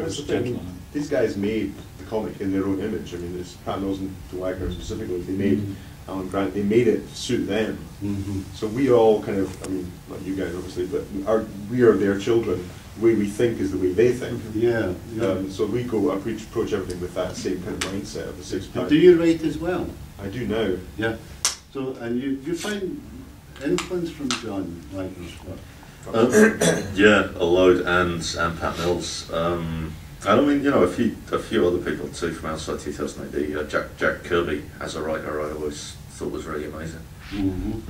that's the thing. These guys made the comic in their own image. I mean, there's Pat Mills and Wagner specifically. They made Alan Grant. They made it suit them. So we all kind of, I mean, not you guys obviously, but we are their children. The way we think is the way they think. So we approach everything with that same kind of mindset of the six-pack. Do you write as well? I do now. Yeah. So, and you find influence from John Wagner's work? Yeah, a load, and Pat Mills. I mean, you know, a few other people too from outside 2000 AD. Jack Kirby as a writer, I always thought was really amazing.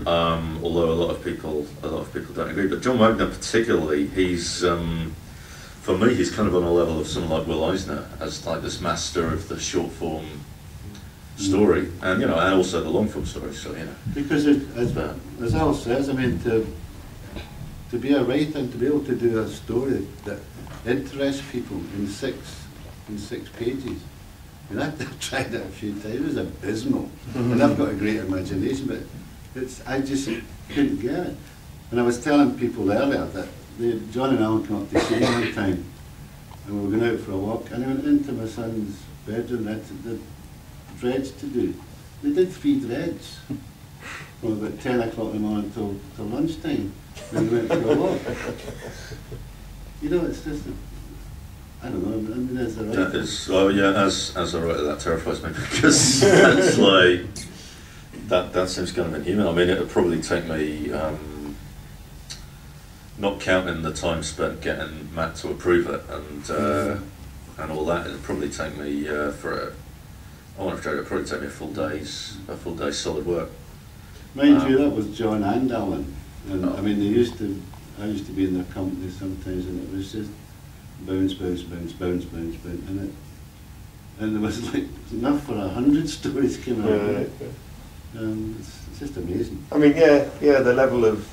Although a lot of people don't agree. But John Wagner particularly, he's for me, he's kind of on a level of someone like Will Eisner as like this master of the short form story, and you know, and also the long form story. So you know, because as Al says, I mean, to be a writer and to be able to do a story that interests people in six pages. I mean, I've tried it a few times. It was abysmal, and I've got a great imagination, but I just couldn't get it. And I was telling people earlier that John and Alan came up to see me one time, and we were going out for a walk, and I went into my son's bedroom and had the Droids to do. They did 3 Droids from about 10 o'clock in the morning till lunchtime. Then we went for a walk. You know, it's just, I don't know, I mean, as a writer. That is, well, yeah, as a writer, that terrifies me, because that's like, that seems kind of inhuman. I mean, it would probably take me, not counting the time spent getting Matt to approve it and all that, it'd probably take me it'd probably take me a full day's solid work. Mind you, that was John and Alan. And I mean, I used to be in their company sometimes, and it was just bounce, bounce, bounce, bounce, bounce, bounce, and there was like enough for 100 stories came out of it. It's just amazing. I mean, yeah, the level of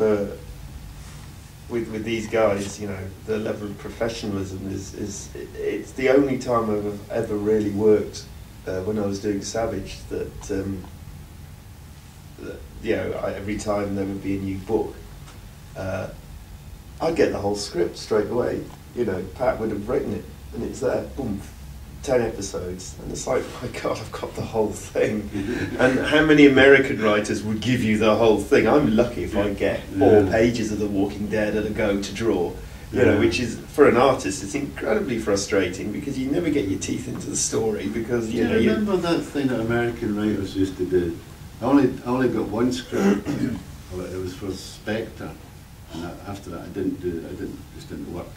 with these guys, you know, the level of professionalism is it's the only time I've ever really worked when I was doing Savage that you know, every time there would be a new book, I'd get the whole script straight away. You know, Pat would have written it, and it's there, boom, 10 episodes, and it's like, my God, I've got the whole thing. And how many American writers would give you the whole thing? I'm lucky if I get 4 pages of The Walking Dead at a go to draw. You know, which is, for an artist, it's incredibly frustrating because you never get your teeth into the story because, you know... Do you remember that thing that American writers used to do? I only got one script. It was for Spectre, and after that it just didn't work.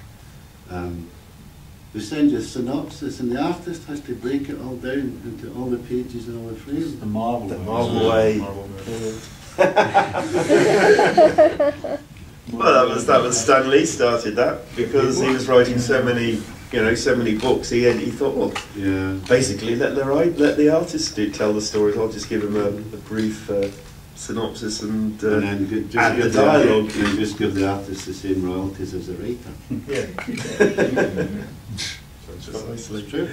They send you a synopsis, and the artist has to break it all down into all the pages and all the frames. The Marvel way. Well, that was Stan Lee started that because he was writing so many books. He thought, well, basically let the artists tell the stories. I'll just give them a brief synopsis and then add the dialogue. And just give the artist the same royalties as the writer. It's true.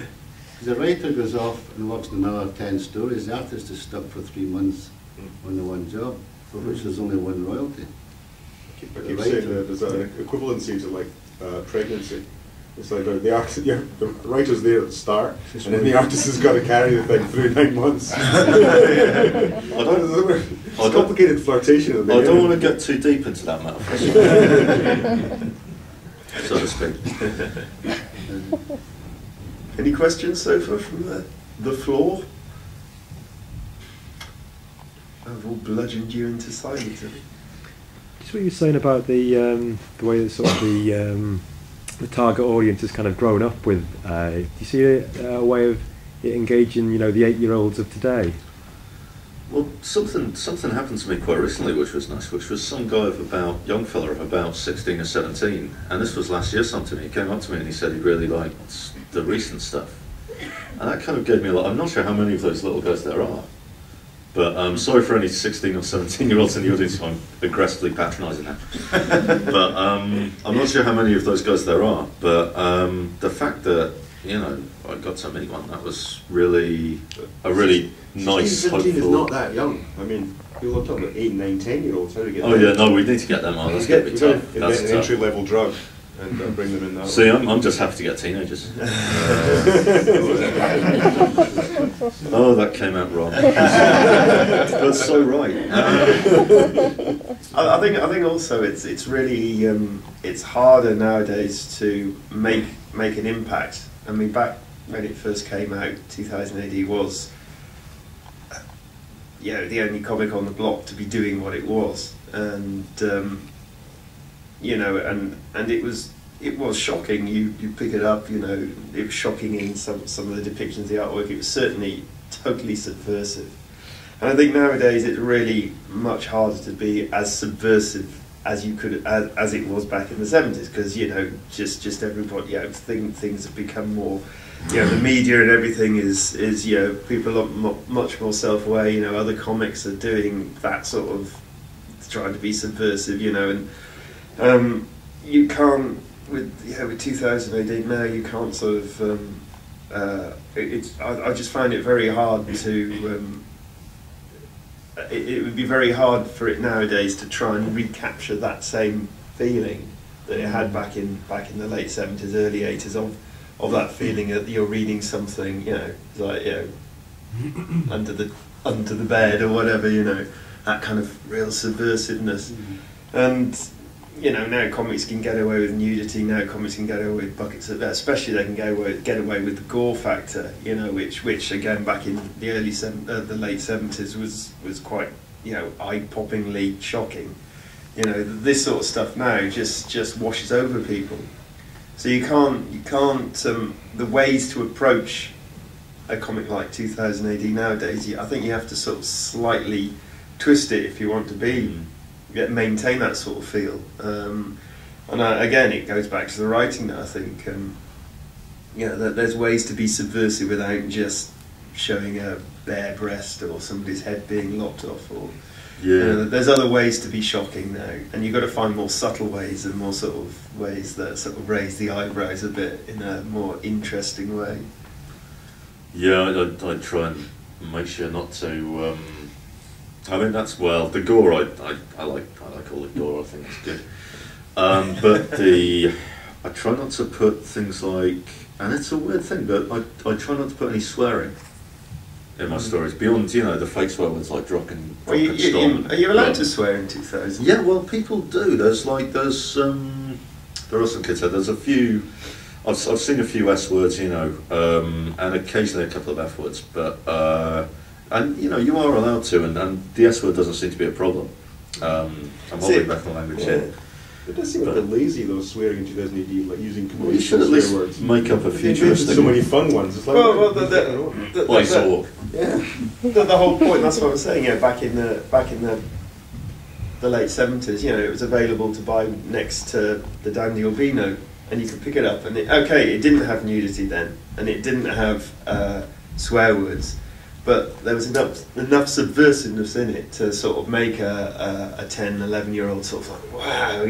The writer goes off and works on another 10 stories. The artist is stuck for 3 months on the one job, for which there's only one royalty. I keep saying that there's an equivalency to like pregnancy. It's like the writer's there at the start, and then the artist has got to carry the thing through 9 months. It's complicated flirtation. I don't want to get too deep into that matter, so to speak. Any questions so far from the floor? I've all bludgeoned you into silence. Just what you were saying about the way that sort of the target audience has kind of grown up with. Do you see a way of it engaging, you know, the 8-year-olds of today? Well, something happened to me quite recently, which was nice. Which was some guy young fella of about 16 or 17, and this was last year. Something he came up to me and he said he really liked the recent stuff, and that kind of gave me a lot. I'm not sure how many of those little guys there are. But sorry for any 16 or 17-year-olds in the audience. I'm aggressively patronising now. But I'm not sure how many of those guys there are. But the fact that, you know, I got to meet one, that was really a really nice, 17 hopeful... is not that young. I mean, people are talking about 8, 9, 10-year-olds. How do you get Oh yeah, no, we need to get them on. That's going to be tough. That's an entry-level drug. and bring them in that See, way. I'm just happy to get teenagers. Oh, that came out wrong. That's so right. I think also it's really it's harder nowadays to make an impact. I mean, back when it first came out, 2000 AD was the only comic on the block to be doing what it was, and and it was shocking. You pick it up, it was shocking in some of the depictions of the artwork. It was certainly totally subversive. And I think nowadays it's really much harder to be as subversive as you could as it was back in the 70s, because just everybody, things have become more, the media and everything is people are much more self-aware. Other comics are doing that sort of trying to be subversive, and you can't with 2000 AD now, you can't sort of I just find it very hard to it would be very hard for it nowadays to try and recapture that same feeling that it had back in the late 70s, early 80s of that feeling that you're reading something, like under the bed or whatever, that kind of real subversiveness. And now comics can get away with nudity. Now comics can get away with buckets of, especially they can get away with the gore factor. Which again back in the the late 70s was quite eye-poppingly shocking. This sort of stuff now just washes over people. So you can't the ways to approach a comic like 2000 AD nowadays. I think you have to sort of slightly twist it if you want to maintain that sort of feel. And again, it goes back to the writing that I think, that there's ways to be subversive without just showing a bare breast or somebody's head being lopped off, or there's other ways to be shocking now, and you've got to find more subtle ways and more sort of ways that sort of raise the eyebrows a bit in a more interesting way. Yeah, I try and make sure not to. I mean, that's the gore. I like all the gore. I think it's good. But I try not to put things like, and it's a weird thing, but I try not to put any swearing in my stories beyond the fake swear words like drock and storm. Are you allowed to swear in 2000? Yeah, well, people do. There are some kids out. There's a few. I've seen a few S words, and occasionally a couple of F words, but. And you are allowed to, and the S word doesn't seem to be a problem. I'm holding back the language here. It does seem a bit lazy though, swearing in 2000 AD, like using you should at least words. Make up a futuristic. So many fun ones. It's like the whole point. That's what I'm saying. Back in the late 70s, it was available to buy next to the Dandy Albino, and you could pick it up. And it didn't have nudity then, and it didn't have swear words. But there was enough subversiveness in it to sort of make a 10, 11-year-old sort of like, wow,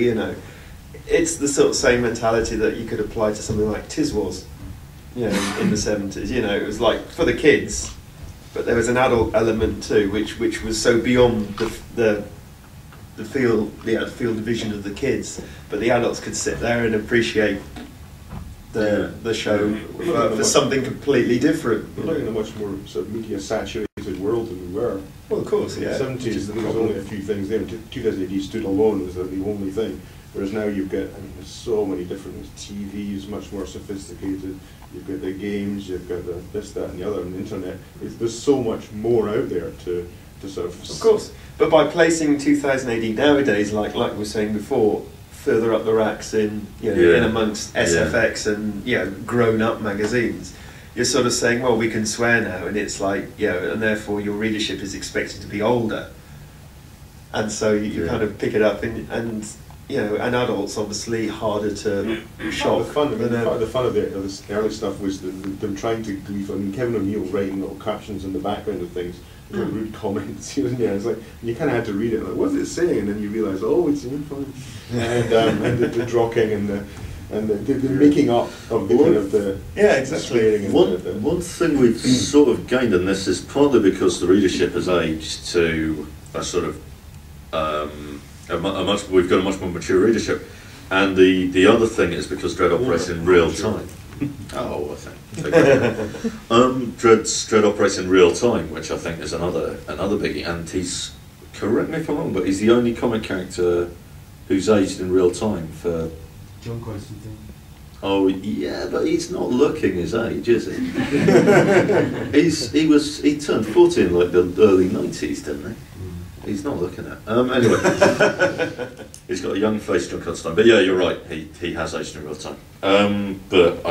It's the sort of same mentality that you could apply to something like Tiswas, in the 70s. It was like for the kids, but there was an adult element too, which was so beyond the field of vision of the kids. But the adults could sit there and appreciate the show for something completely different. We're living in a much more sort of media saturated world than we were. Well, of course, yeah. In the 70s, there was only a few things there. 2000 AD stood alone as the only thing. Whereas now you've got, there's so many different things. TV is much more sophisticated. You've got the games, you've got the this, that, and the other, and the internet. There's so much more out there to sort of. Of course, but by placing 2000 AD nowadays, like we were saying before, further up the racks in in amongst SFX and grown-up magazines, you're sort of saying, well, we can swear now, and it's like and therefore your readership is expected to be older, and so you kind of pick it up and and adults obviously harder to shock. The fun of the early stuff was them trying to leave. I mean, Kevin O'Neill writing little captions in the background of things. Like rude comments, it's like you kind of had to read it. Like, what's it saying? And then you realise, oh, it's in fun. And the drocking and the making up of the kind of the exactly. And one thing we've sort of gained, and this is partly because the readership has aged to a sort of we've got a much more mature readership. And the other thing is because Dread operates in real time. Oh, I think. Dread operates in real time, which I think is another biggie. And he's, correct me if I'm wrong, but he's the only comic character who's aged in real time for. John Constantine. Oh yeah, but he's not looking his age, is he? he turned 40 in like the early 90s, didn't he? He's not looking at. Anyway, he's got a young face, John Constantine. But yeah, you're right. He has aged in real time. But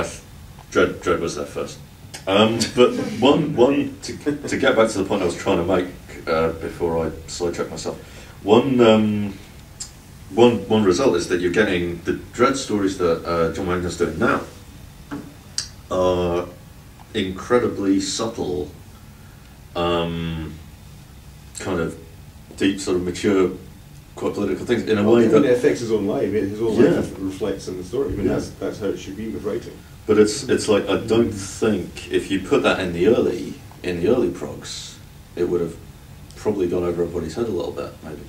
Dread was there first. But one to get back to the point I was trying to make before I sidetracked myself. One result is that you're getting the Dread stories that John Wagner's doing now are incredibly subtle, kind of deep, sort of mature, quite political things in a way that it affects his own life. His own life reflects in the story. I mean, that's how it should be with writing. But it's like I don't think if you put that in the early progs, it would have probably gone over everybody's head a little bit, maybe.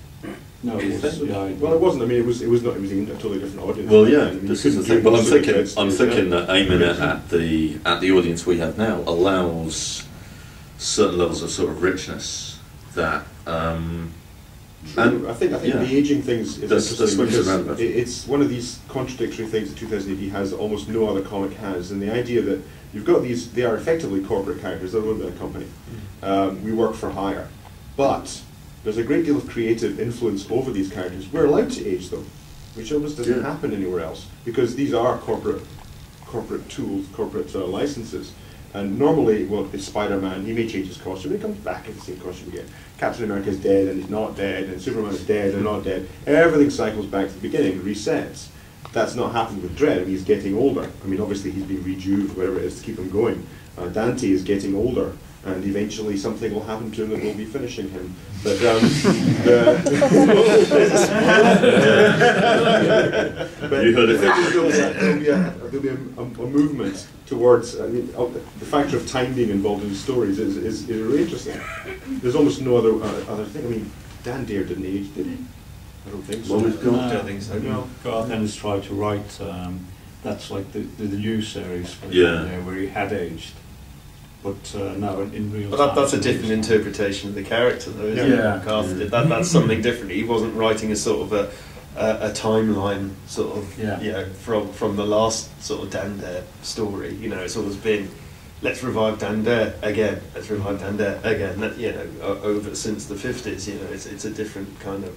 No, it wasn't. Well, it wasn't. I mean, it was not. It was a totally different audience. Well, yeah, I mean, this is the thing. But I'm thinking that aiming it at the audience we have now allows certain levels of sort of richness that. And I think the aging things is interesting because it's it's one of these contradictory things that 2000 AD has that almost no other comic has, and the idea that you've got these, they are effectively corporate characters, they're owned by a company. We work for hire, but there's a great deal of creative influence over these characters. We're allowed to age them, which almost doesn't happen anywhere else, because these are corporate tools, corporate licenses. And normally, well, it's Spider-Man, he may change his costume, he comes back in the same costume again. Captain America's dead and he's not dead, and Superman is dead and not dead. Everything cycles back to the beginning, resets. That's not happened with Dredd. I mean, he's getting older. I mean, obviously he's been rejuvened, whatever it is, to keep him going. Dante is getting older, and eventually something will happen to him that will be finishing him. But but you heard it. There'll be a movement towards. I mean, the factor of time being involved in the stories is really interesting. There's almost no other thing. I mean, Dan Dare didn't age, did he? I don't think so. Well, I don't think so. No. Garth Ennis tried to write. That's like the new series, for where he had aged. But no, in real time. But that's a different interpretation of the character, though, isn't it? Garth did that. That's something different. He wasn't writing a sort of a timeline, sort of, from the last sort of Dan Dare story. You know, it's always been, let's revive Dan Dare again. Let's revive Dan Dare again. Over since the 50s. You know, it's a different kind of